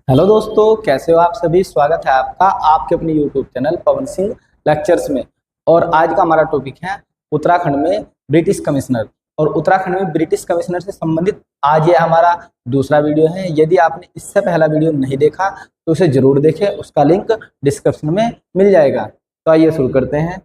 Hello दोस्तों, कैसे हो आप सभी। स्वागत है आपका आपके अपने YouTube channel Pawan Singh lectures में। और आज का हमारा टॉपिक है उत्तराखंड में ब्रिटिश कमिश्नर। और उत्तराखंड में ब्रिटिश कमिश्नर से संबंधित आज ये हमारा दूसरा वीडियो है। यदि आपने इससे पहला वीडियो नहीं देखा तो उसे जरूर देखें, उसका लिंक डिस्क्रिप्शन में मिल जाएगा। तो आइए शुरू करते हैं।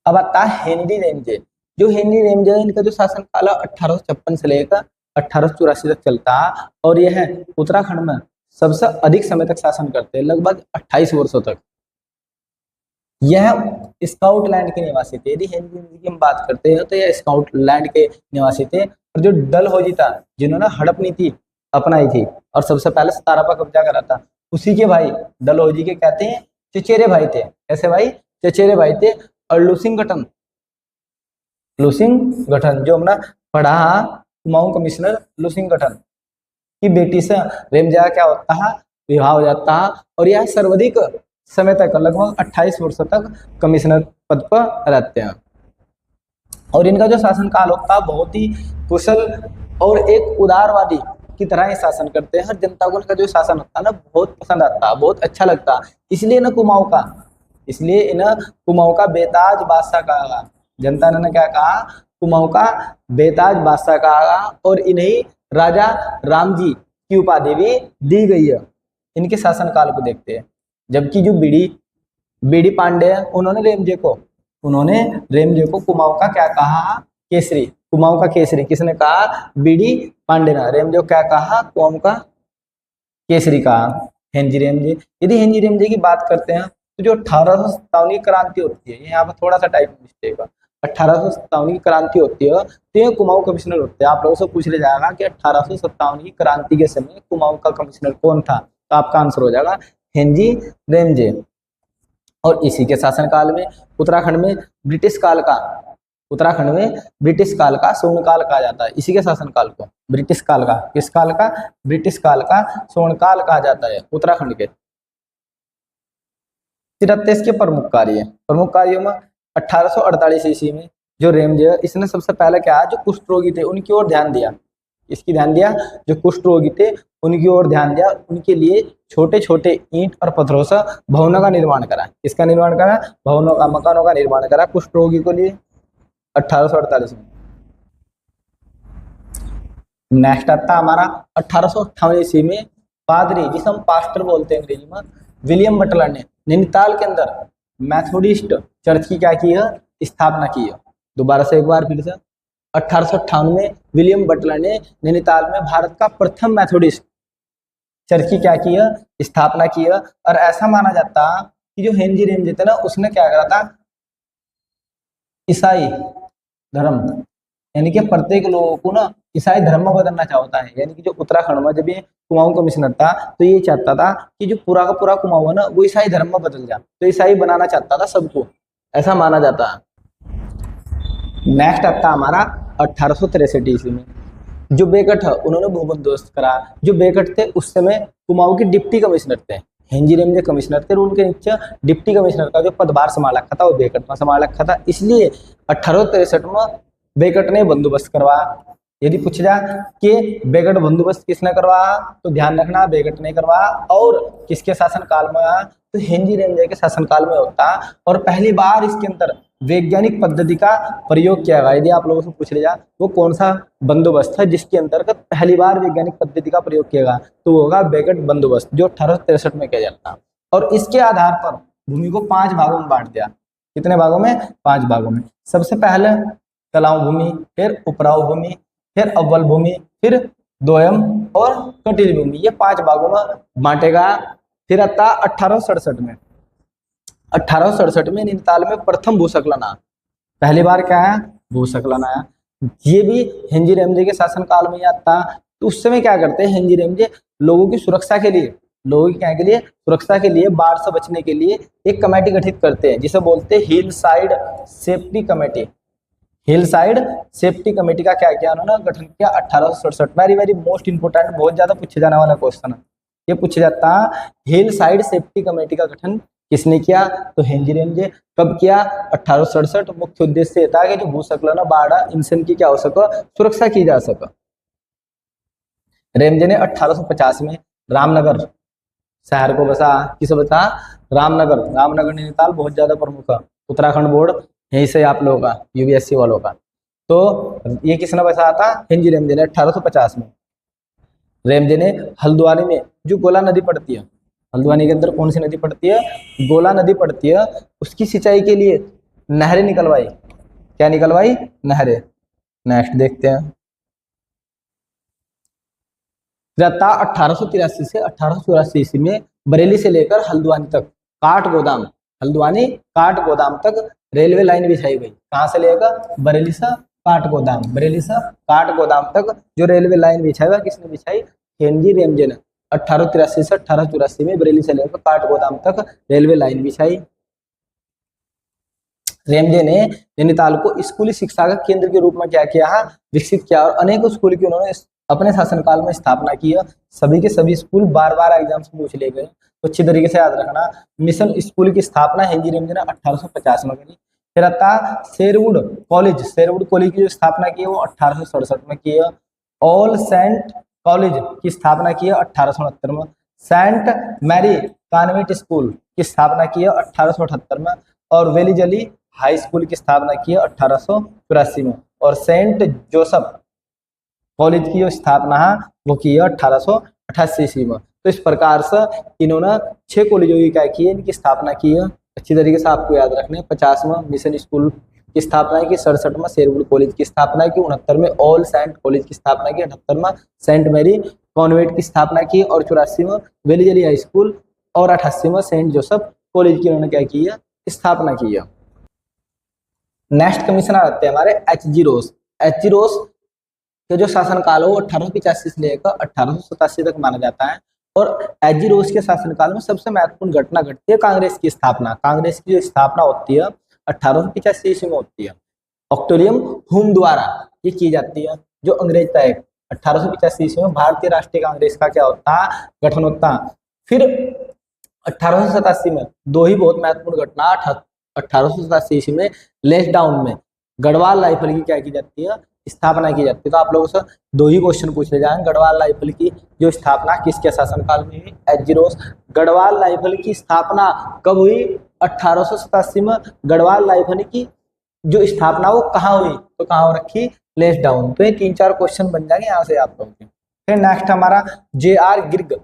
अब आता है हेनरी रेंजे। जो हेनरी रेंजे है, इनका जो शासन काल 1856 से लेकर 1884 तक चलता है। और यह उत्तराखंड में सबसे अधिक समय तक शासन करते हैं, लगभग 28 वर्षों तक। यह स्काउटलैंड के निवासी थे। यदि हेनरी रेंजे की हम बात करते हैं तो यह स्काउटलैंड के निवासी थे। और जो डलहौजी था, जिन्होंने हड़प नीति अपनाई थी और सबसे पहले सतारा पर कब्जा करा था, उसी के भाई डलहौजी के कहते हैं चचेरे भाई थे। ऐसे भाई चचेरे भाई थे। और लुसिंगटन जो हमने पढ़ा कुमाऊं कमिश्नर लुसिंगटन की बेटी से रेंजा क्या होता है, विवाह हो जाता है। और यह सर्वाधिक समय तक लगभग 28 वर्षों तक कमिश्नर पद पर रहते हैं। और इनका जो शासन काल होता है बहुत ही कुशल और एक उदारवादी की तरह ही शासन करते हैं। हर जनता को इनका जो शासन होता है ना बहुत पसंद आता है, बहुत अच्छा लगता है। इसलिए इन्हें कुमाऊं का बेताज बादशाह कहा। जनता ने क्या कहा, कुमाऊं का बेताज बादशाह कहा। और इन्हें राजा राम जी की उपाधि भी दी गई है। इनके शासन काल को देखते हैं। जबकि जो बीडी पांडे है, उन्होंने रेमजे को कुमाऊं का क्या कहा, केसरी। कुमाऊं का केसरी किसने कहा, बीडी पांडे ने। रेमजे को क्या कहा, कुमाऊं का केसरी कहा, हेनरी रेमजे। यदि हेनरी रेमजे की बात करते हैं तो जो 1857 की क्रांति होती है, यहाँ पर थोड़ा सा टाइप मिस्टेक है। 1857 की क्रांति होती है तो ये कुमाऊं कमिश्नर होते हैं। आप लोगों से पूछ लिया जाएगा कि 1857 की क्रांति के समय कुमाऊं का कमिश्नर कौन था, तो आपका आंसर हो जाएगा हेनरी रेमजे। और इसी के शासनकाल में उत्तराखंड में ब्रिटिश काल का स्वर्णकाल कहा जाता है। इसी के शासनकाल को ब्रिटिश काल का, किस काल का, ब्रिटिश काल का स्वर्णकाल कहा जाता है उत्तराखंड के। इसके प्रमुख कार्यों में 1848 ईस्वी में जो रेमजे इसने सबसे पहले क्या, जो कुष्ठ रोगी थे उनकी ओर ध्यान दिया। जो कुष्ठ रोगी थे उनकी ओर ध्यान दिया। उनके लिए छोटे छोटे ईंट और पत्थरों से भवनों का निर्माण करा। इसका निर्माण करा, मकानों का निर्माण करा कुष्ठ रोगी के लिए 1848 में। नेक्स्ट आता हमारा 1858 ईस्वी में पादरी, जिसे हम पास्टर बोलते हैं अंग्रेजी में, विलियम बटलर ने नैनीताल के अंदर मैथोडिस्ट चर्च की क्या की है, स्थापना की है। दोबारा से एक बार फिर से 1858 में विलियम बटलर ने नैनीताल में भारत का प्रथम मैथोडिस्ट चर्च की क्या की है, स्थापना की है। और ऐसा माना जाता कि जो हेनरी रेमजे थे ना, उसने क्या करा था, ईसाई धर्म, यानी कि प्रत्येक लोगों को ना ईसाई धर्म में बदलना चाहता है। यानी कि जो उत्तराखंड में जब ये कुमाऊं कमिश्नर था तो ये चाहता था कि जो पूरा का पूरा कुमाऊं है ना वो ईसाई धर्म में बदल जाए। तो ईसाई बनाना चाहता था सबको, ऐसा माना जाता है। नेक्स्ट आता हमारा 1863 ईस्वी में जो बेकट है उन्होंने भूबंदोबस्त करा। जो बेकट थे उस समय कुमाऊं के डिप्टी कमिश्नर थे। हेनरी रेमजे कमिश्नर थे, उनके नीचे डिप्टी कमिश्नर का जो पदभार संभाल रखा था वो बेकट में संभाल रखा था। इसलिए 1863 में बेकट ने बंदोबस्त करवाया। यदि पूछ जाए कि बेकट बंदोबस्त किसने करवाया तो ध्यान रखना बेकट ने करवाया। और किसके शासनकाल में आया, तो हेनरी रेमजे के शासनकाल में होता। और पहली बार इसके अंदर वैज्ञानिक पद्धति का प्रयोग किया गया। यदि आप लोगों से पूछ लिया वो कौन सा बंदोबस्त है जिसके अंतर्गत पहली बार वैज्ञानिक पद्धति का प्रयोग किया गया, तो वो होगा बेकट बंदोबस्त, जो 1863 में किया जाता। और इसके आधार पर भूमि को 5 भागों में बांट दिया। कितने भागों में, 5 भागों में। सबसे पहले तलाव भूमि, फिर उपराव भूमि, फिर अव्वल भूमि, फिर दोयम और कटिल भूमि। ये 5 भागों में बांटेगा। फिर आता 1867 में 1867 में नैनीताल में प्रथम भूस्खलन आया। पहली बार क्या है, भूस्खलन आया। ये भी हेनरी रेमजे के शासनकाल में ही आता। तो उस समय क्या करते हैं हेनरी रेमजे, लोगों की सुरक्षा के लिए, सुरक्षा के लिए, बाढ़ से बचने के लिए एक कमेटी गठित करते हैं जिसे बोलते हैं hill side safety committee. Hill side safety committee का क्या किया उन्होंने, गठन किया 1867। वेरी मोस्ट इंपोर्टेंट, बहुत ज्यादा पूछे जाने वाला क्वेश्चन है ये, पूछा जाता है हिल साइड सेफ्टी कमेटी का गठन किसने किया, तो हेनरी रेमजे। कब किया, 1867। मुख्य उद्देश्य था कि जो भूस्खलन, बाढ़, इनसे की क्या हो सके, सुरक्षा की जा सके। रेमजे ने 1850 में रामनगर शहर को बसा, किसे बसा? रामनगर। रामनगर नैनीताल बहुत ज्यादा प्रमुख है, उत्तराखंड बोर्ड यहीं से आप लोगों का, यूपीएससी वालों का। तो ये किसने बसाया था? हेनरी रेमजे ने 1850 में। रेमजे ने हल्द्वानी में जो गोला नदी पड़ती है, हल्द्वानी के अंदर कौन सी नदी पड़ती है? गोला नदी पड़ती है, उसकी सिंचाई के लिए नहरें निकलवाई। क्या निकलवाई? नहरें। नेक्स्ट देखते हैं। 1883 से 1884 ईस्वी में बरेली से लेकर हल्द्वानी तक काठ गोदाम, हल्द्वानी काठ गोदाम तक रेलवे लाइन बिछाई गई। कहाँ से लेकर? बरेली से काठ गोदाम, बरेली से काठ गोदाम तक जो रेलवे लाइन बिछाई हुआ किसने बिछाई? हेनरी रेमजे ने 1883 से 1884 में बरेली से लेकर काठ गोदाम तक रेलवे लाइन बिछाई। रेमजे ने नैनीताल को स्कूली शिक्षा का केंद्र के रूप में क्या किया है? विकसित किया, और अनेक स्कूल की उन्होंने अपने शासनकाल में स्थापना की है। सभी के सभी स्कूल बार बार एग्जाम से पूछ लिए गए, तो अच्छी तरीके से याद रखना। मिशन स्कूल की स्थापना हेनरी रेमजे ने 1850 में करी। फिर आता शेरवुड कॉलेज, शेरवुड कॉलेज की जो स्थापना की है वो 1867 में की है। ऑल सेंट कॉलेज की स्थापना की है 1869 में। सेंट मैरी कॉन्वेंट स्कूल की स्थापना की है 1878 में। और वेलीजली हाई स्कूल की स्थापना की है 1884 में। और सेंट जोसेफ कॉलेज की जो स्थापना है वो की है 1888 ईस्वी में। तो इस प्रकार से इन्होंने 6 कॉलेजों की क्या की है? इनकी स्थापना की है। अच्छी तरीके से आपको याद रखना है। 50 में मिशन स्कूल की स्थापना की, 67 में शेरवुड कॉलेज की स्थापना की, 69 में ऑल सेंट कॉलेज की स्थापना की, 78 में सेंट मैरी कॉन्वेंट की स्थापना की, और 84 में वेलीजली हाई स्कूल, और 88 में सेंट जोसेफ कॉलेज की उन्होंने क्या की है? स्थापना की है। नेक्स्ट कमिश्नर आते हैं हमारे एच.जी. रोज। एच.जी. रोज के जो शासनकाल हो 1885 से लेकर 1887 तक माना जाता है। और एच.जी. रोज के शासनकाल में सबसे महत्वपूर्ण घटना घटती है कांग्रेस की स्थापना। कांग्रेस की जो स्थापना होती है 1885 ईस्वी में होती है। ऑक्टोरियम हुम द्वारा ये की जाती है। जो अंग्रेज था 1885 ईस्वी में भारतीय राष्ट्रीय कांग्रेस का क्या होता है? गठन होता है। फिर 1887 में दो ही बहुत महत्वपूर्ण घटना, 1887 ईस्वी में लेसडाउन में गढ़वाल राइफल की क्या की जाती है? स्थापना की जाती है। तो आप लोगों से दो ही क्वेश्चन पूछे जाएंगे। गढ़वाल राइफल की जो स्थापना किसके शासनकाल में हुई? एच.जी. रोज। गढ़वाल राइफल की स्थापना कब हुई? 1887 में। गढ़वाल राइफल की जो स्थापना वो कहाँ हुई? तो कहाँ हो रखी? लेसडाउन। तो ये 3-4 क्वेश्चन बन जाएंगे यहाँ से आप लोगों के। फिर नेक्स्ट हमारा J.R. गिर्ग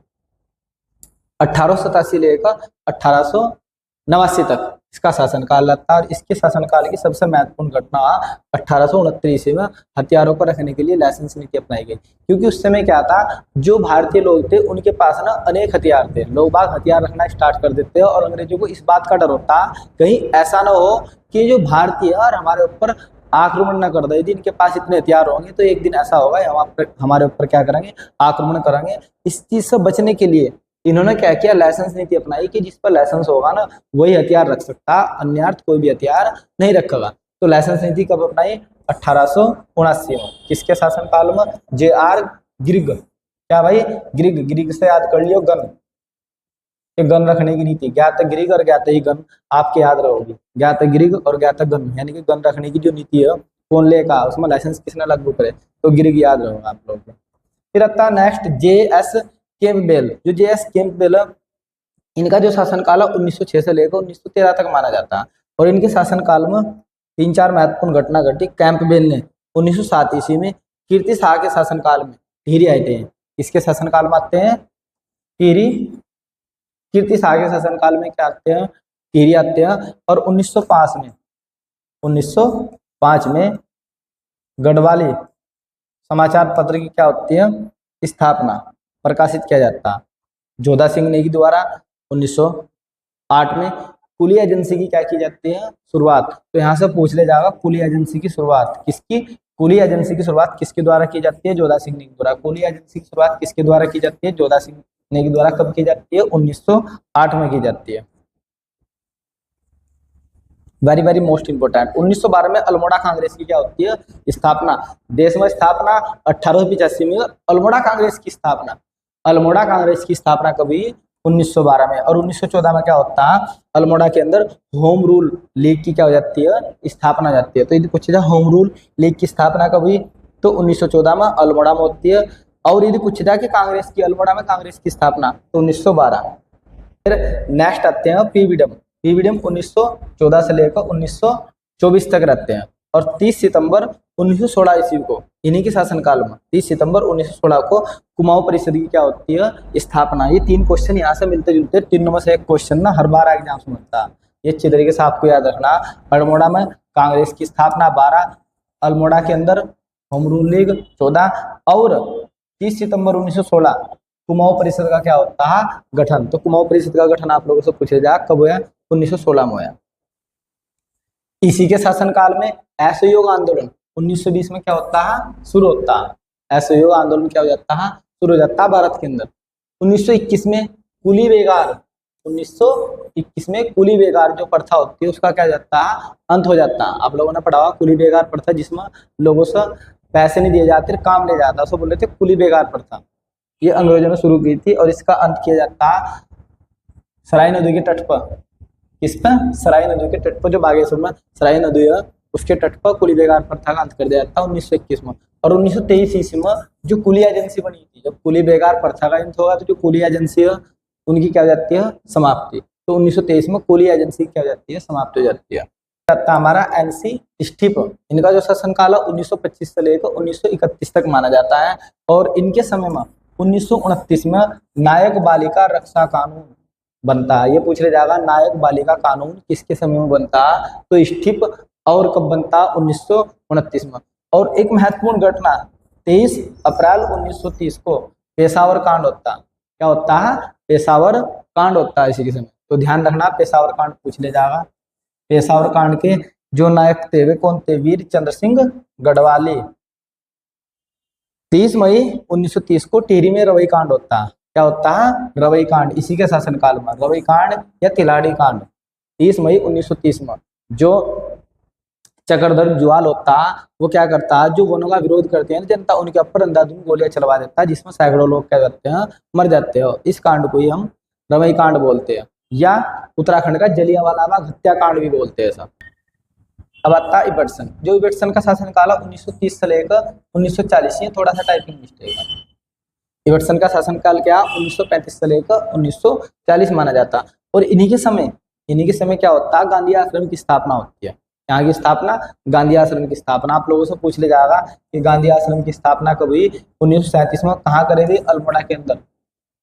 1887 लेकर 1889 तक इसका शासनकाल लगता है। और इसके शासनकाल की सबसे महत्वपूर्ण घटना 1869 ईस्वी में हथियारों को रखने के लिए लाइसेंस नीति अपनाई गई। क्योंकि उस समय क्या था, जो भारतीय लोग थे उनके पास ना अनेक हथियार थे, लोग बाग हथियार रखना स्टार्ट कर देते हैं, और अंग्रेजों को इस बात का डर होता कहीं ऐसा ना हो कि जो भारतीय और हमारे ऊपर आक्रमण न कर दे। यदि इनके पास इतने हथियार होंगे तो एक दिन ऐसा होगा हमारे ऊपर क्या करेंगे? आक्रमण करेंगे। इस चीज से बचने के लिए इन्होंने क्या किया? लाइसेंस नीति अपनाई कि जिस पर लाइसेंस होगा ना वही हथियार रख सकता, अन्यथा कोई भी हथियार नहीं रखेगा। तो लाइसेंस नीति कब अपनाई? 1879 में। किसके शासनकाल में? J.R. गिर्ग। क्या भाई? गिर्ग। गिर्ग से याद कर लियो गन, ये गन रखने की नीति। ज्ञात गिर्ग और ज्ञात ही गन आपके याद रहोगी। ज्ञात गिर्ग और ज्ञात गन, यानी कि गन रखने की जो नीति है कौन लेगा, उसमें लाइसेंस किसने लागू करे? तो गिर्ग याद रहोगा आप लोगों को। फिर आता नेक्स्ट J.S. कैंपबेल। जो J.S. कैंपबेल इनका जो शासनकाल है 1906 से लेकर 1913 तक माना जाता है। और इनके शासनकाल में 3-4 महत्वपूर्ण घटना घटी। कैंपबेल ने 1907 ईस्वी में कीर्ति शाह के शासनकाल में टिहरी आए थे। किसके शासनकाल में आते हैं? टिहरी। कीर्ति शाह के शासनकाल में क्या आते हैं? टिहरी आते हैं। और 1905 में गढ़वाली समाचार पत्र की क्या होती है? स्थापना, प्रकाशित किया जाता है जोधा सिंह नेगी द्वारा। 1908 में कुली एजेंसी की क्या की जाती है? शुरुआत। तो यहाँ से पूछ ले जाएगा कुली एजेंसी की शुरुआत किसकी? कुली एजेंसी की शुरुआत किसके द्वारा की जाती है? जोधा सिंह नेगी द्वारा। कुली एजेंसी की शुरुआत किसके द्वारा की जाती है? जोधा सिंह नेगी द्वारा। कब की जाती है? 1908 में की जाती है। Very very most important. 1912 में अल्मोड़ा कांग्रेस की क्या होती है? स्थापना। देश में स्थापना 1885 में। अल्मोड़ा कांग्रेस की स्थापना, अल्मोड़ा कांग्रेस की स्थापना कभी? 1912 में। और 1914 में क्या होता है? अल्मोड़ा के अंदर होम रूल लीग की क्या हो जाती है? स्थापना जाती है। तो यदि पूछा जाए होम रूल लीग की स्थापना कभी, तो 1914 में अल्मोड़ा में होती है। और यदि पूछा जाए कि कांग्रेस की, अल्मोड़ा में कांग्रेस की स्थापना, तो 1912। फिर नेक्स्ट आते हैं पीवीडम। पीवीडम 1914 से लेकर 1924 तक रहते हैं। और 30 सितंबर 1916 ईस्वी को, इन्हीं के शासनकाल में 30 सितंबर 1916 को कुमाऊं परिषद की क्या होती है, स्थापना। ये 3 क्वेश्चन यहाँ से मिलते जुलते, 3 में से एक क्वेश्चन ना हर बार एग्जाम में मिलता है। ये अच्छी तरीके से आपको याद रखना। अल्मोड़ा में कांग्रेस की स्थापना 12, अल्मोड़ा के अंदर होम रूल लीग 14, और 30 सितंबर 1916 कुमाऊं परिषद का क्या होता है, गठन। तो कुमाऊं परिषद का गठन आप लोगों से पूछे जा कब हुआ, 1916 में हुआ। इसी के शासनकाल में असहयोग आंदोलन 1920 में क्या होता है, शुरू होता है। असहयोग आंदोलन क्या हो जाता है, शुरू हो जाता है भारत के अंदर। 1921 में कुली बेगार, 1921 में कुली बेगार जो प्रथा होती है उसका क्या जाता है, अंत हो जाता है। आप लोगों ने पढ़ा हुआ कुली बेगार प्रथा, जिसमें लोगों से पैसे नहीं दिए जाते, काम ले जाता, उसको बोलते थे कुली बेगार प्रथा। ये अंग्रेजों ने शुरू की थी और इसका अंत किया जाता है सराय नदी के तट पर। किस पर, सराय नदी के तट पर, जो बागेश्वर में सराय नदी है उसके तट पर कुली बेगार प्रथा का अंत कर दिया जाता है 1921 में। और 1923 ईस्वी में जो कुली एजेंसी बनी थी, जब कुली बेगार प्रथा का अंत होगा तो जो कुली एजेंसी है उनकी क्या हो जाती है, समाप्ति। तो 1923 में कुली एजेंसी क्या हो जाती है, समाप्त हो जाती है। हमारा एनसी स्टिप, इनका जो शासनकाल है 1925 से लेकर 1931 तक माना जाता है। और इनके समय में 1929 में नायक बालिका रक्षा कानून बनता है। ये पूछ ले जाएगा नायक बालिका कानून किसके समय में बनता है, तो स्टिप। और कब बनता है, 1929 में। और एक महत्वपूर्ण घटना 23 अप्रैल 1930 को पेशावर कांड होता है। क्या होता है, पेशावर कांड होता है इसी के समय। तो ध्यान रखना, पेशावर कांड पूछ ले जाएगा। पेशावर कांड के जो नायक थे वे कौन थे, वीर चंद्र सिंह गढ़वाली। 30 मई 1930 को टिहरी में रवई कांड होता है। क्या होता है, रवई कांड, इसी के शासनकाल में रवई कांड या तिलाड़ी कांड। 30 मई 1930 में जो चक्रधर जुआल होता है वो क्या करता है, जो वनों का विरोध करते हैं जनता, उनके ऊपर अंधाधुंध गोलियां चलवा देता है, जिसमें सैकड़ों लोग क्या करते हैं, मर जाते हैं। इस कांड को ही हम रवई कांड बोलते हैं, या उत्तराखंड का जलियांवाला बाग हत्याकांड भी बोलते हैं सब। अब आता है इबर्टसन। जो इबर्टसन का शासनकाल है 1930 से लेकर 1940, ये थोड़ा सा टाइपिंग मिस्टेक है। इबर्टसन का शासनकाल क्या, 1935 से लेकर 1940 माना जाता। और इन्हीं के समय क्या होता है, गांधी आश्रम की स्थापना होती है। यहाँ की स्थापना, गांधी आश्रम की स्थापना। आप लोगों से पूछ ले जाएगा कि गांधी आश्रम की स्थापना कब हुई, 1937 में। कहाँ करी थी, अल्मोड़ा के अंदर,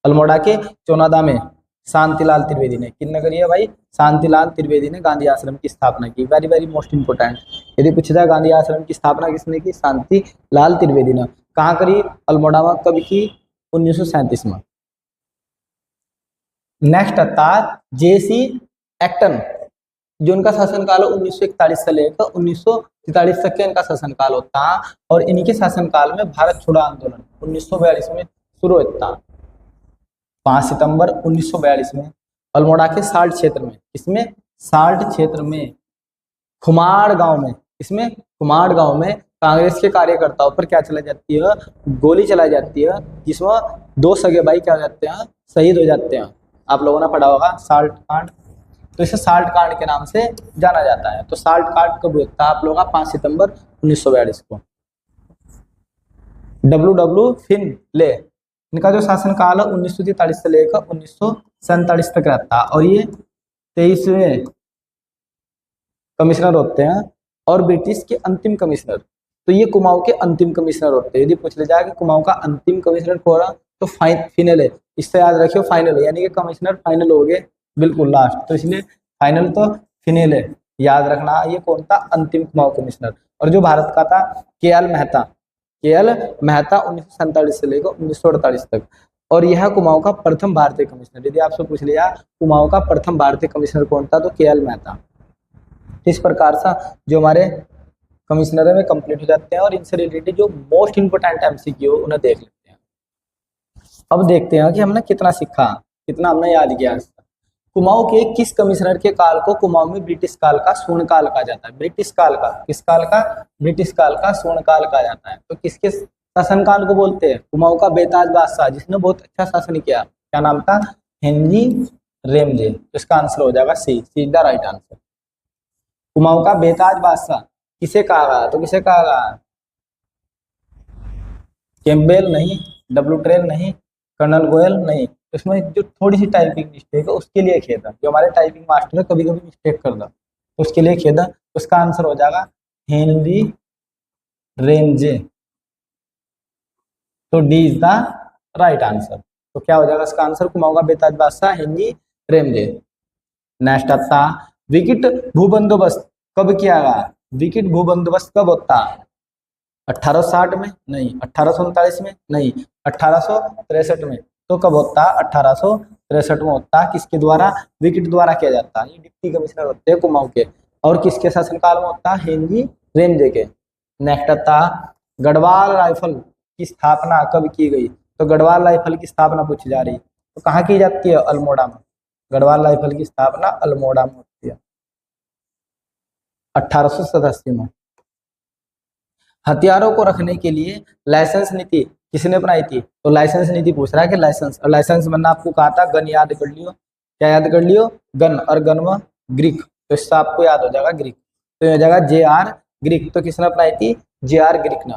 अल्मोड़ा के चौनादा में शांतिलाल त्रिवेदी ने। किन करी है भाई, शांतिलाल त्रिवेदी ने गांधी आश्रम की स्थापना की। Very very most important. यदि पूछा जाए गांधी आश्रम की स्थापना किसने की, शांतिलाल त्रिवेदी ने। कहाँ करी, अल्मोड़ा में। कब की, 1937 में। नेक्स्ट आता है जेसी एक्टन, जो उनका शासनकाल 1941 से लेकर 1943 तक के इनका शासनकाल होता है। और इनके शासनकाल में भारत छोड़ो आंदोलन 1942 में शुरू होता है। 5 सितंबर 1942 में अल्मोड़ा के साल्ट क्षेत्र में, इसमें साल्ट क्षेत्र में खुमाड़ गांव में, इसमें खुमाड़ गांव में कांग्रेस के कार्यकर्ताओं पर क्या चलाई जाती है, गोली चलाई जाती है, जिसमें 2 सगे भाई क्या हो जाते हैं, शहीद हो जाते हैं। आप लोगों ने पढ़ा होगा साल्ट कांड, तो इसे साल्ट कांड के नाम से जाना जाता है। तो साल्ट कांड कब हुआ था आप लोगों का, 5 सितंबर 1942 को। डब्ल्यू फिनले, इनका जो शासनकाल है 1943 से लेकर 1947 तक रहता है। और ये 23वें कमिश्नर होते हैं और ब्रिटिश के अंतिम कमिश्नर। तो ये कुमाऊं के अंतिम कमिश्नर होते हैं। यदि पूछ ले जाए कि कुमाऊं का अंतिम कमिश्नर कौन है, तो फिनले। इससे याद रखियो फाइनल, यानी कि कमिश्नर फाइनल हो गए बिल्कुल लास्ट, तो इसलिए फाइनल तो फिनेल है, याद रखना। ये कौन था, अंतिम कुमाऊं कमिश्नर। और जो भारत का था केएल मेहता, केएल मेहता 1947 से लेकर 1948 तक। और यह कुमाऊं का प्रथम भारतीय कमिश्नर। यदि आपसे पूछ लिया कुमाऊं का प्रथम भारतीय कमिश्नर कौन था, तो केएल मेहता। इस प्रकार से जो हमारे कमिश्नर में कंप्लीट हो जाते हैं। और इनसे रिलेटेड जो मोस्ट इंपोर्टेंट एमसीक्यू उन्हें देख लेते हैं। अब देखते हैं कि हमने कितना सीखा, कितना हमने याद किया। कुमाऊं के किस कमिश्नर के काल को कुमाऊं में ब्रिटिश काल का स्वर्ण काल कहा जाता है। ब्रिटिश काल का, किस काल का, ब्रिटिश काल का स्वर्ण काल कहा जाता है। तो किसके शासनकाल को बोलते हैं, कुमाऊं का बेताज बादशाह, जिसने बहुत अच्छा शासन किया। क्या नाम था, हेनरी रेमजे। तो इसका आंसर हो जाएगा C, C is the right answer. Kumaon का बेताज बादशाह किसे कहा गया, तो किसे कहा गया, कैम्पबेल नहीं, डब्ल्यू ट्रेन नहीं, कर्नल गोयल नहीं। इसमें जो थोड़ी सी टाइपिंग मिस्टेक है उसके लिए खेद है, जो हमारे टाइपिंग मास्टर है कभी कभी मिस्टेक कर दो तो उसके लिए खेद है। उसका आंसर हो जाएगा हेनरी रेंजे। तो D is the right answer. तो क्या हो जाएगा इसका आंसर, कुमाऊं का बेताज बादशाह हेनरी रेंजे। नेक्स्ट आता विकेट भूबंदोबस्त कब किया गया? विकेट भूबंदोबस्त कब होता? 1860 में नहीं, 1839 में नहीं, 1863 में। तो कब होता? 1863 में होता। किसके द्वारा? विकेट द्वारा किया जाता। ये डिप्टी कमिश्नर होते हैं कुमाऊं के। और किसके शासनकाल में होता? हेनरी रेंजे के। नेक्स्ट आता गढ़वाल राइफल की स्थापना कब की गई? तो गढ़वाल राइफल की स्थापना पूछी जा रही है, तो कहाँ की जाती है? अल्मोड़ा में। गढ़वाल राइफल की स्थापना अल्मोड़ा में होती है 1887 में। हथियारों को रखने के लिए लाइसेंस नीति किसने बनाई थी? तो लाइसेंस नीति पूछ रहा है कि लाइसेंस, और लाइसेंस बनना आपको कहा था, गन याद कर लियो। क्या याद कर लियो? गन, और गन में ग्रीक, तो इससे आपको याद हो जाएगा ग्रीक। तो ये हो जाएगा जे.आर. ग्रीक। तो किसने अपनाई थी? जे.आर. ग्रीक ने।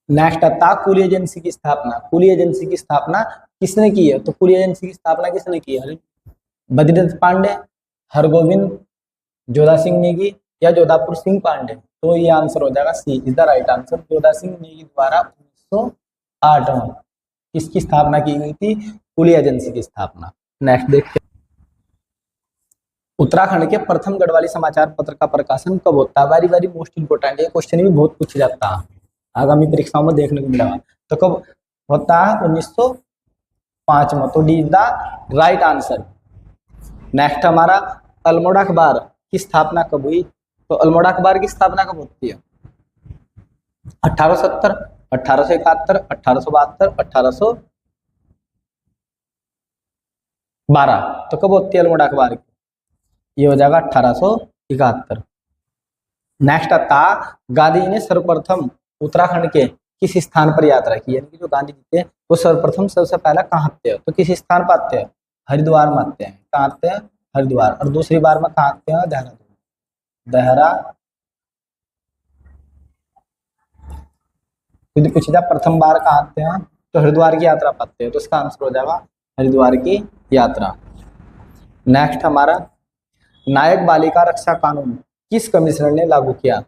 नेक्स्ट आता कुली एजेंसी की स्थापना। कुली एजेंसी की स्थापना किसने की है? तो कुली एजेंसी की स्थापना किसने की है? बद्रीनाथ पांडे, हरगोविंद, जोधा सिंह नेगी या जोधापुर सिंह पांडे। तो ये आंसर हो जाएगा C is the right answer. Jodha Singh Negi द्वारा 1908 में किसकी स्थापना की गई थी? कुली एजेंसी की स्थापना। नेक्स्ट देखते हैं उत्तराखंड के प्रथम गढ़वाली समाचार पत्र का प्रकाशन कब होता है? वेरी वेरी मोस्ट इंपोर्टेंट, ये क्वेश्चन भी बहुत पूछा जाता है, आगामी परीक्षाओं में देखने को मिलेगा। तो कब होता है? 1905 में। तो D is the right answer. Next हमारा अल्मोड़ा अखबार की स्थापना कब हुई? तो अल्मोड़ा अखबार की स्थापना कब होती है? 1870, 1871, 1872, 1812। तो कब होती है अल्मोड़ा अखबार की? ये हो जाएगा 1871। नेक्स्ट आता गांधी जी ने सर्वप्रथम उत्तराखंड के किस स्थान पर यात्रा की? यानी कि जो गांधी जी थे वो सर्वप्रथम सबसे पहला कहाँ आते हैं? तो किस स्थान पर आते हैं? हरिद्वार में आते हैं। कहाँ आते हैं? हरिद्वार। और दूसरी बार में कहाँ आते हैं? देहरादून। यदि पूछा जाए प्रथम बार कहाँ आते हैं तो हरिद्वार की यात्रा पाते हैं। तो इसका आंसर हो जाएगा हरिद्वार की यात्रा। नेक्स्ट हमारा नायक बालिका रक्षा कानून किस कमिश्नर ने लागू किया?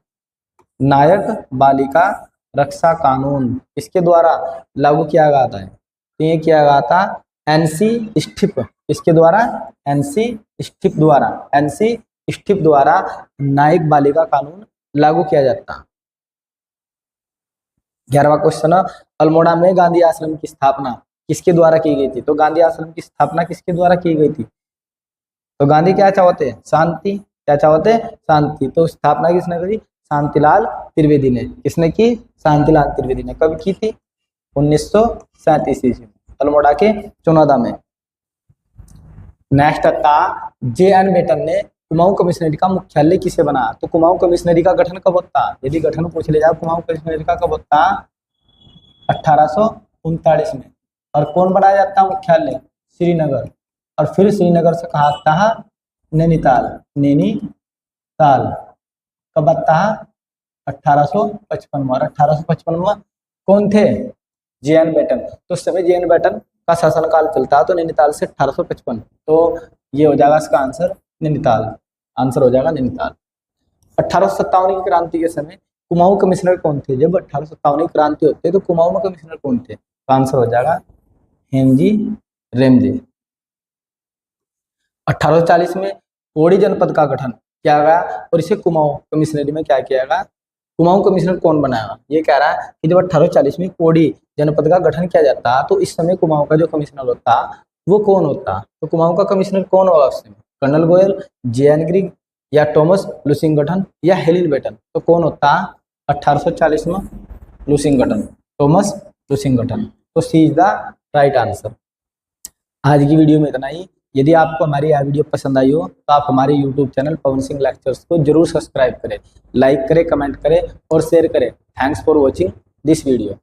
नायक बालिका रक्षा कानून किसके द्वारा लागू किया गया था? तो ये किया गया था एनसी स्टिप। इसके द्वारा? एनसी स्टिप द्वारा। एनसी स्टिप द्वारा नायक बालिका कानून लागू किया जाता। 11वां क्वेश्चन, अल्मोड़ा में गांधी आश्रम की स्थापना किसके द्वारा की गई थी? तो गांधी आश्रम की स्थापना किसके द्वारा की गई थी? तो गांधी क्या चाहते हैं? शांति। क्या चाहते हैं? शांति। तो स्थापना किसने करी? शांतिलाल त्रिवेदी ने। किसने की? शांतिलाल त्रिवेदी ने। कब की थी? 1937 ईस्वी में, अल्मोड़ा के चुनादा में। नेक्स्ट आता जे.एन. बेटन ने कुमाऊं कमिश्नरी का मुख्यालय किसे बनाया? तो कुमाऊं कमिश्नरी का गठन कब होता? यदि गठन पूछ ले जाए कुमाऊं कमिश्नरी का कब होता? 1839 में। और कौन बनाया जाता है मुख्यालय? श्रीनगर। और फिर श्रीनगर से कहा आता है? नैनीताल। नैनीताल कब आता है? 1855 में। और 1855 में कौन थे? जे.एन. बेटन। तो उस समय जे.एन. बेटन का शासनकाल चलता है, तो नैनीताल से 1855। तो ये हो जाएगा इसका आंसर नैनीताल। आंसर हो जाएगा नैनीताल। 1857 की क्रांति के समय कुमाऊं कमिश्नर कौन थे? जब 1857 की क्रांति होती है तो कुमाऊं में कमिश्नर कौन थे? तो आंसर हो जाएगा हेनरी रेंजे। 1840 में पौड़ी जनपद का गठन किया गया और इसे कुमाऊं कमिश्नरी में क्या किया गया? कुमाऊं कमिश्नर कौन बनाया? ये कह रहा है कि जब 1840 में पौड़ी जनपद का गठन किया जाता तो इस समय कुमाऊं का जो कमिश्नर होता वो कौन होता? तो कुमाऊं का कमिश्नर कौन होगा उस समय? Colonel Goyal, J N. ग्रीक या टॉमस लुसिंगटन या हेलिन बेटन। तो कौन होता? 1840 में लुसिंगटन, टॉमस लुसिंगटन। तो सी इज द राइट आंसर। आज की वीडियो में इतना ही। यदि आपको हमारी यह वीडियो पसंद आई हो तो आप हमारे YouTube channel Pawan Singh lectures को जरूर सब्सक्राइब करें, लाइक करें, कमेंट करें और शेयर करें। Thanks for watching this video.